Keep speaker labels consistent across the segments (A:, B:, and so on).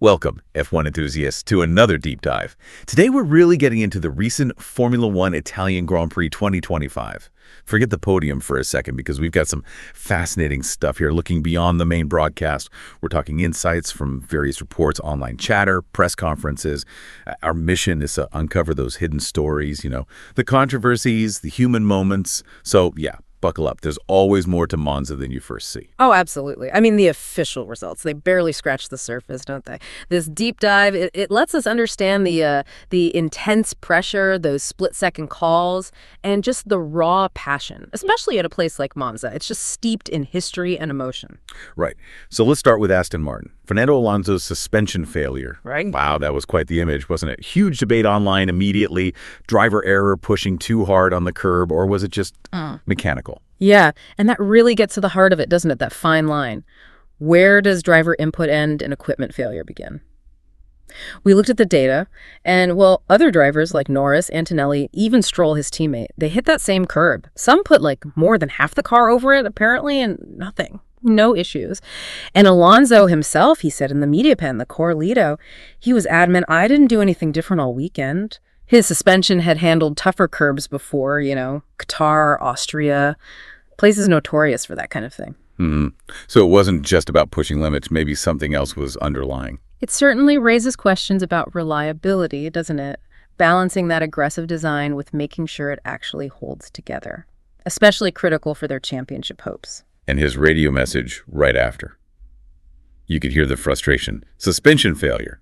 A: Welcome, F1 enthusiasts, to another deep dive. Today we're really getting into the recent Formula One Italian Grand Prix 2025. Forget the podium for a second because we've got some fascinating stuff here looking beyond the main broadcast. We're talking insights from various reports, online chatter, press conferences. Our mission is to uncover those hidden stories, the controversies, the human moments. So yeah, buckle up. There's always more to Monza than you first see.
B: Oh, absolutely. I mean, the official results, they barely scratch the surface, don't they? This deep dive, it lets us understand the intense pressure, those split-second calls, and just the raw passion, especially at a place like Monza. It's just steeped in history and emotion.
A: Right. So let's start with Aston Martin. Fernando Alonso's suspension failure.
B: Right.
A: Wow, that was quite the image, wasn't it? Huge debate online immediately. Driver error, pushing too hard on the curb, or was it just mechanical?
B: Yeah, and that really gets to the heart of it, doesn't it? That fine line. Where does driver input end and equipment failure begin? We looked at the data, and, well, other drivers like Norris, Antonelli, even Stroll, his teammate, they hit that same curb. Some put, more than half the car over it, apparently, and nothing. No issues. And Alonso himself, he said in the media pen, the Corralito, he was adamant, I didn't do anything different all weekend. His suspension had handled tougher curbs before, Qatar, Austria, places notorious for that kind of thing.
A: So it wasn't just about pushing limits, maybe something else was underlying.
B: It certainly raises questions about reliability, doesn't it? Balancing that aggressive design with making sure it actually holds together. Especially critical for their championship hopes.
A: And his radio message right after. You could hear the frustration. Suspension failure.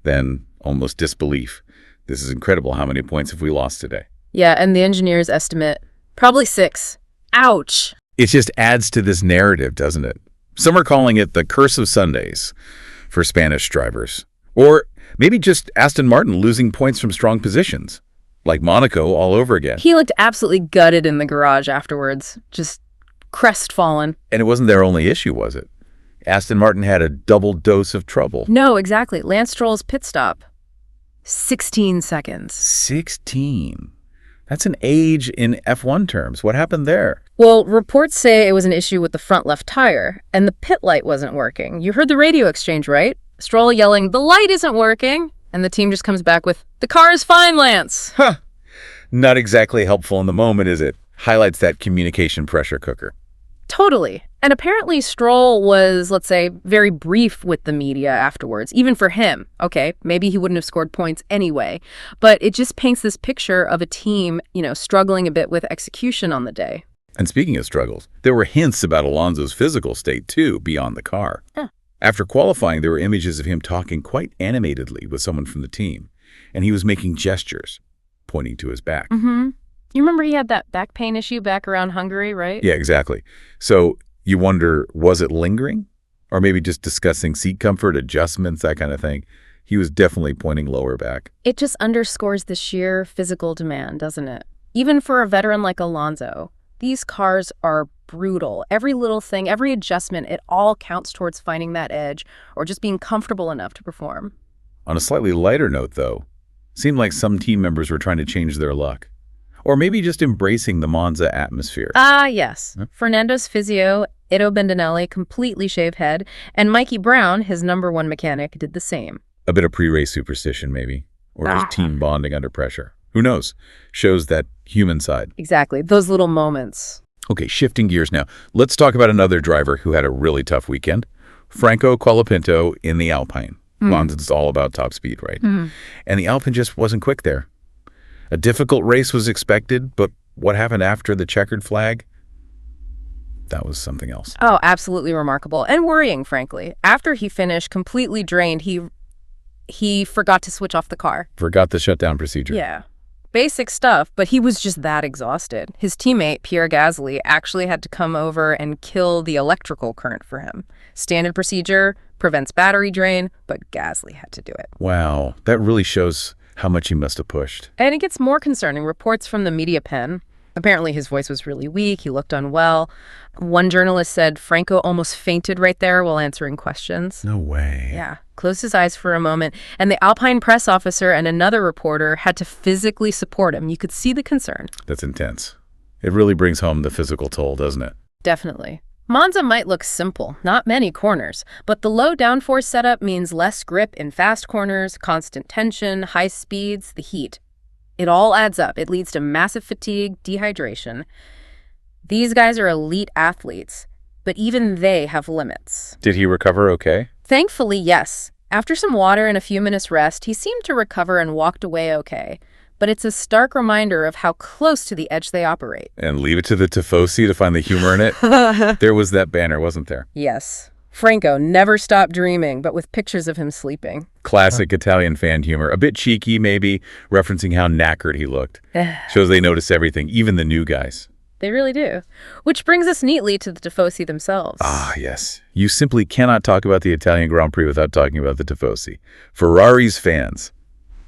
A: Then almost disbelief. This is incredible. How many points have we lost today?
B: Yeah, and the engineers estimate probably 6. Ouch!
A: It just adds to this narrative, doesn't it? Some are calling it the curse of Sundays for Spanish drivers. Or maybe just Aston Martin losing points from strong positions. Like Monaco all over again.
B: He looked absolutely gutted in the garage afterwards. Just crestfallen.
A: And it wasn't their only issue, was it? Aston Martin had a double dose of trouble.
B: No, exactly. Lance Stroll's pit stop. 16 seconds.
A: 16? That's an age in F1 terms. What happened there?
B: Well, reports say it was an issue with the front left tire, and the pit light wasn't working. You heard the radio exchange, right? Stroll yelling, "The light isn't working!" And the team just comes back with, "The car is fine, Lance!"
A: Huh. Not exactly helpful in the moment, is it? Highlights that communication pressure cooker.
B: Totally. And apparently Stroll was, let's say, very brief with the media afterwards, even for him. Okay, maybe he wouldn't have scored points anyway, but it just paints this picture of a team, struggling a bit with execution on the day.
A: And speaking of struggles, there were hints about Alonso's physical state, too, beyond the car. After qualifying, there were images of him talking quite animatedly with someone from the team, and he was making gestures, pointing to his back.
B: You remember he had that back pain issue back around Hungary, right?
A: Yeah, exactly. So you wonder, was it lingering? Or maybe just discussing seat comfort, adjustments, that kind of thing? He was definitely pointing lower back.
B: It just underscores the sheer physical demand, doesn't it? Even for a veteran like Alonso, these cars are brutal. Every little thing, every adjustment, it all counts towards finding that edge or just being comfortable enough to perform.
A: On a slightly lighter note, though, seemed like some team members were trying to change their luck. Or maybe just embracing the Monza atmosphere.
B: Yes. Fernando's physio, Antonelli, completely shaved head, and Mikey Brown, his #1 mechanic, did the same.
A: A bit of pre-race superstition, maybe. Or just team bonding under pressure. Who knows? Shows that human side.
B: Exactly. Those little moments.
A: Okay, shifting gears now. Let's talk about another driver who had a really tough weekend. Franco Colapinto in the Alpine. Monza's all about top speed, right? And the Alpine just wasn't quick there. A difficult race was expected, but what happened after the checkered flag? That was something else.
B: Oh, absolutely remarkable. And worrying, frankly. After he finished completely drained, he forgot to switch off the car.
A: Forgot the shutdown procedure.
B: Yeah. Basic stuff, but he was just that exhausted. His teammate, Pierre Gasly, actually had to come over and kill the electrical current for him. Standard procedure, prevents battery drain, but Gasly had to do it.
A: Wow, that really shows how much he must have pushed.
B: And it gets more concerning. Reports from the media pen. Apparently his voice was really weak. He looked unwell. One journalist said Franco almost fainted right there while answering questions.
A: No way.
B: Yeah. Closed his eyes for a moment. And the Alpine press officer and another reporter had to physically support him. You could see the concern.
A: That's intense. It really brings home the physical toll, doesn't it?
B: Definitely. Monza might look simple, not many corners, but the low downforce setup means less grip in fast corners, constant tension, high speeds, the heat. It all adds up. It leads to massive fatigue, dehydration. These guys are elite athletes, but even they have limits.
A: Did he recover okay?
B: Thankfully, yes. After some water and a few minutes rest, he seemed to recover and walked away okay. But it's a stark reminder of how close to the edge they operate.
A: And leave it to the Tifosi to find the humor in it? There was that banner, wasn't there?
B: Yes. Franco never stopped dreaming, but with pictures of him sleeping.
A: Classic Italian fan humor. A bit cheeky, maybe, referencing how knackered he looked. Shows they notice everything, even the new guys.
B: They really do. Which brings us neatly to the Tifosi themselves.
A: Ah, yes. You simply cannot talk about the Italian Grand Prix without talking about the Tifosi. Ferrari's fans.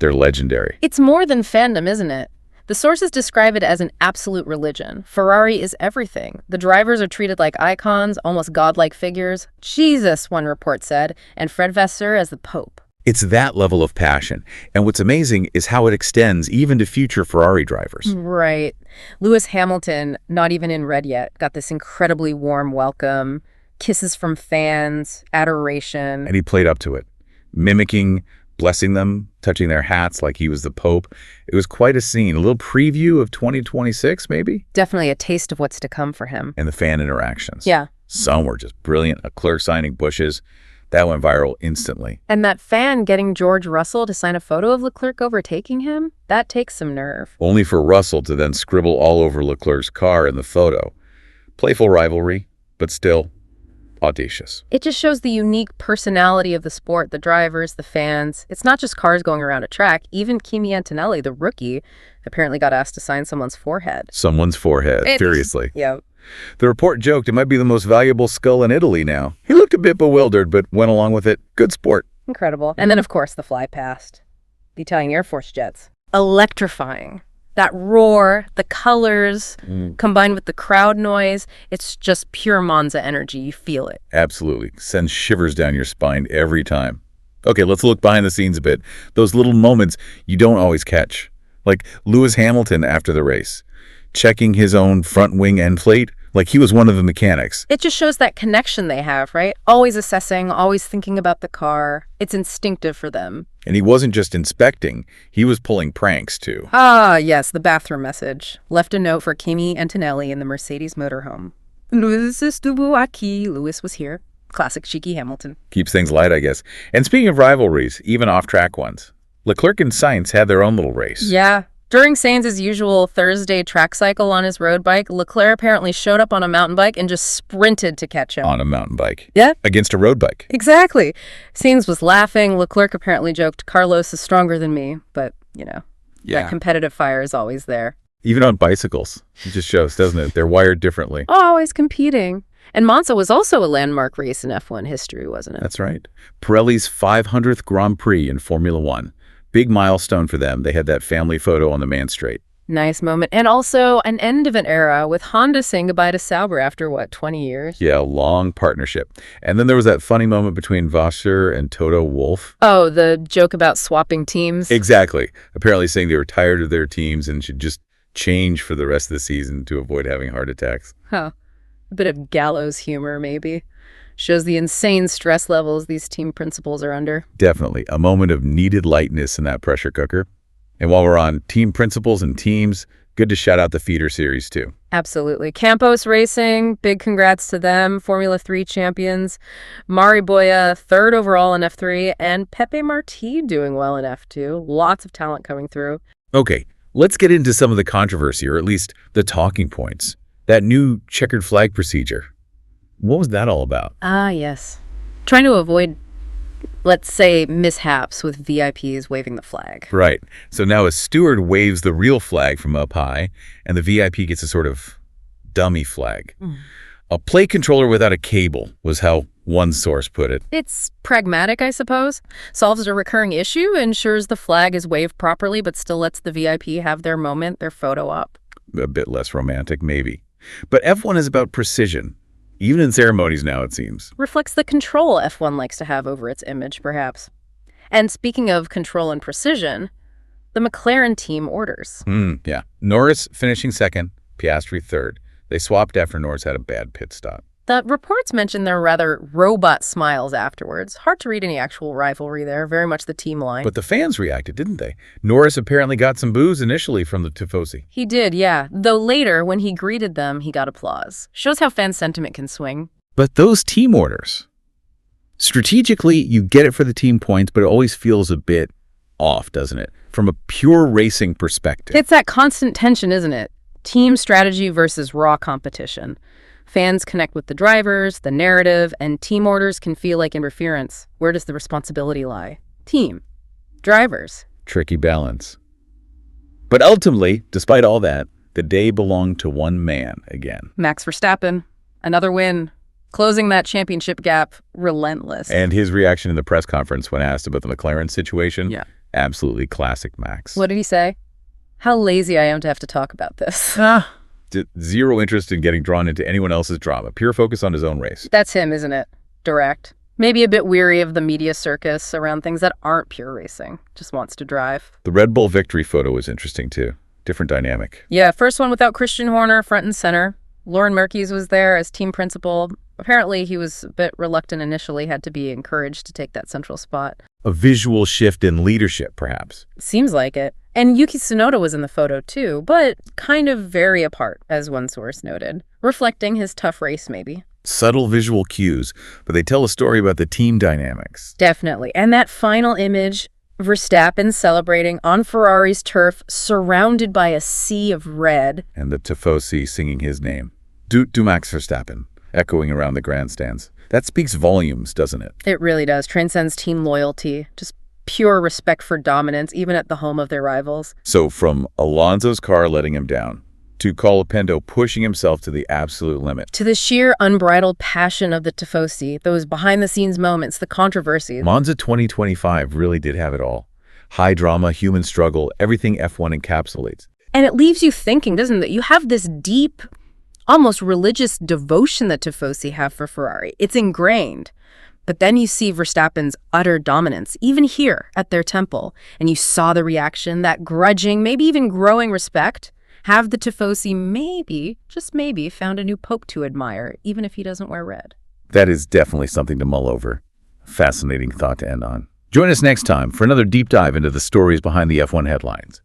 A: They're legendary.
B: It's more than fandom, isn't it? The sources describe it as an absolute religion. Ferrari is everything. The drivers are treated like icons, almost godlike figures. Jesus, one report said, and Fred Vasseur as the Pope.
A: It's that level of passion. And what's amazing is how it extends even to future Ferrari drivers.
B: Right. Lewis Hamilton, not even in red yet, got this incredibly warm welcome, kisses from fans, adoration.
A: And he played up to it, mimicking, blessing them, touching their hats like he was the Pope. It was quite a scene. A little preview of 2026, maybe?
B: Definitely a taste of what's to come for him.
A: And the fan interactions.
B: Yeah.
A: Some were just brilliant. LECLERC signing Bushes. That went viral instantly.
B: And that fan getting George Russell to sign a photo of LECLERC overtaking him, that takes some nerve.
A: Only for Russell to then scribble all over LECLERC's car in the photo. Playful rivalry, but still audacious.
B: It just shows the unique personality of the sport, the drivers, the fans. It's not just cars going around a track. Even Kimi Antonelli, the rookie, apparently got asked to sign someone's forehead.
A: Someone's forehead, seriously.
B: Yeah.
A: The report joked it might be the most valuable skull in Italy now. He looked a bit bewildered, but went along with it. Good sport.
B: Incredible. And then, of course, the fly past. The Italian Air Force jets. Electrifying. That roar, the colors, combined with the crowd noise, it's just pure Monza energy. You feel it.
A: Absolutely. Sends shivers down your spine every time. Okay, let's look behind the scenes a bit. Those little moments you don't always catch. Like Lewis Hamilton after the race, checking his own front wing end plate, like he was one of the mechanics.
B: It just shows that connection they have, right? Always assessing, always thinking about the car. It's instinctive for them.
A: And he wasn't just inspecting, he was pulling pranks too.
B: Ah, yes, the bathroom message. Left a note for Kimi Antonelli in the Mercedes motorhome. Louis estuvo aquí. Louis was here. Classic cheeky Hamilton.
A: Keeps things light, I guess. And speaking of rivalries, even off-track ones, LECLERC and Sainz had their own little race.
B: Yeah. During Sainz's usual Thursday track cycle on his road bike, LECLERC apparently showed up on a mountain bike and just sprinted to catch him.
A: On a mountain bike.
B: Yeah.
A: Against a road bike.
B: Exactly. Sainz was laughing. LECLERC apparently joked, Carlos is stronger than me. But, you know, that competitive fire is always there.
A: Even on bicycles. It just shows, doesn't it? They're wired differently.
B: Always competing. And Monza was also a landmark race in F1 history, wasn't it?
A: That's right. Pirelli's 500th Grand Prix in Formula One. Big milestone for them. They had that family photo on the Man Straight.
B: Nice moment. And also an end of an era with Honda saying goodbye to Sauber after, 20 years?
A: Yeah, a long partnership. And then there was that funny moment between Vasseur and Toto Wolff.
B: Oh, the joke about swapping teams?
A: Exactly. Apparently saying they were tired of their teams and should just change for the rest of the season to avoid having heart attacks.
B: Huh. A bit of gallows humor, maybe. Shows the insane stress levels these team principals are under.
A: Definitely. A moment of needed lightness in that pressure cooker. And while we're on team principals and teams, good to shout out the feeder series too.
B: Absolutely. Campos Racing, big congrats to them. Formula 3 champions. Mari Boya, third overall in F3. And Pepe Marti doing well in F2. Lots of talent coming through.
A: Okay, let's get into some of the controversy, or at least the talking points. That new checkered flag procedure. What was that all about?
B: Ah, yes. Trying to avoid, let's say, mishaps with VIPs waving the flag.
A: Right. So now a steward waves the real flag from up high, and the VIP gets a sort of dummy flag. A plate controller without a cable was how one source put it.
B: It's pragmatic, I suppose. Solves a recurring issue, ensures the flag is waved properly, but still lets the VIP have their moment, their photo op.
A: A bit less romantic, maybe. But F1 is about precision. Even in ceremonies now, it seems.
B: Reflects the control F1 likes to have over its image, perhaps. And speaking of control and precision, the McLaren team orders.
A: Yeah. Norris finishing second, Piastri third. They swapped after Norris had a bad pit stop.
B: The reports mention their rather robot smiles afterwards. Hard to read any actual rivalry there, very much the team line.
A: But the fans reacted, didn't they? Norris apparently got some boos initially from the Tifosi.
B: He did, yeah. Though later, when he greeted them, he got applause. Shows how fan sentiment can swing.
A: But those team orders, strategically, you get it for the team points, but it always feels a bit off, doesn't it? From a pure racing perspective.
B: It's that constant tension, isn't it? Team strategy versus raw competition. Fans connect with the drivers, the narrative, and team orders can feel like interference. Where does the responsibility lie? Team. Drivers.
A: Tricky balance. But ultimately, despite all that, the day belonged to one man again.
B: Max Verstappen. Another win. Closing that championship gap, relentless.
A: And his reaction in the press conference when asked about the McLaren situation?
B: Yeah.
A: Absolutely classic Max.
B: What did he say? How lazy I am to have to talk about this.
A: Zero interest in getting drawn into anyone else's drama. Pure focus on his own race.
B: That's him, isn't it? Direct. Maybe a bit weary of the media circus around things that aren't pure racing. Just wants to drive.
A: The Red Bull victory photo was interesting, too. Different dynamic.
B: Yeah, first one without Christian Horner front and center. Lauren Merkes was there as team principal. Apparently, he was a bit reluctant initially, had to be encouraged to take that central spot.
A: A visual shift in leadership, perhaps.
B: Seems like it. And Yuki Tsunoda was in the photo too, but kind of very apart, as one source noted, reflecting his tough race maybe.
A: Subtle visual cues, but they tell a story about the team dynamics.
B: Definitely. And that final image, Verstappen celebrating on Ferrari's turf, surrounded by a sea of red.
A: And the Tifosi singing his name. Du Max Verstappen, echoing around the grandstands. That speaks volumes, doesn't it?
B: It really does. Transcends team loyalty. Just pure respect for dominance, even at the home of their rivals.
A: So from Alonso's car letting him down, to Colapinto pushing himself to the absolute limit.
B: To the sheer unbridled passion of the Tifosi, those behind-the-scenes moments, the controversies.
A: Monza 2025 really did have it all. High drama, human struggle, everything F1 encapsulates.
B: And it leaves you thinking, doesn't it? You have this deep, almost religious devotion that Tifosi have for Ferrari. It's ingrained. But then you see Verstappen's utter dominance, even here at their temple, and you saw the reaction, that grudging, maybe even growing respect. Have the Tifosi maybe, just maybe, found a new pope to admire, even if he doesn't wear red?
A: That is definitely something to mull over. Fascinating thought to end on. Join us next time for another deep dive into the stories behind the F1 headlines.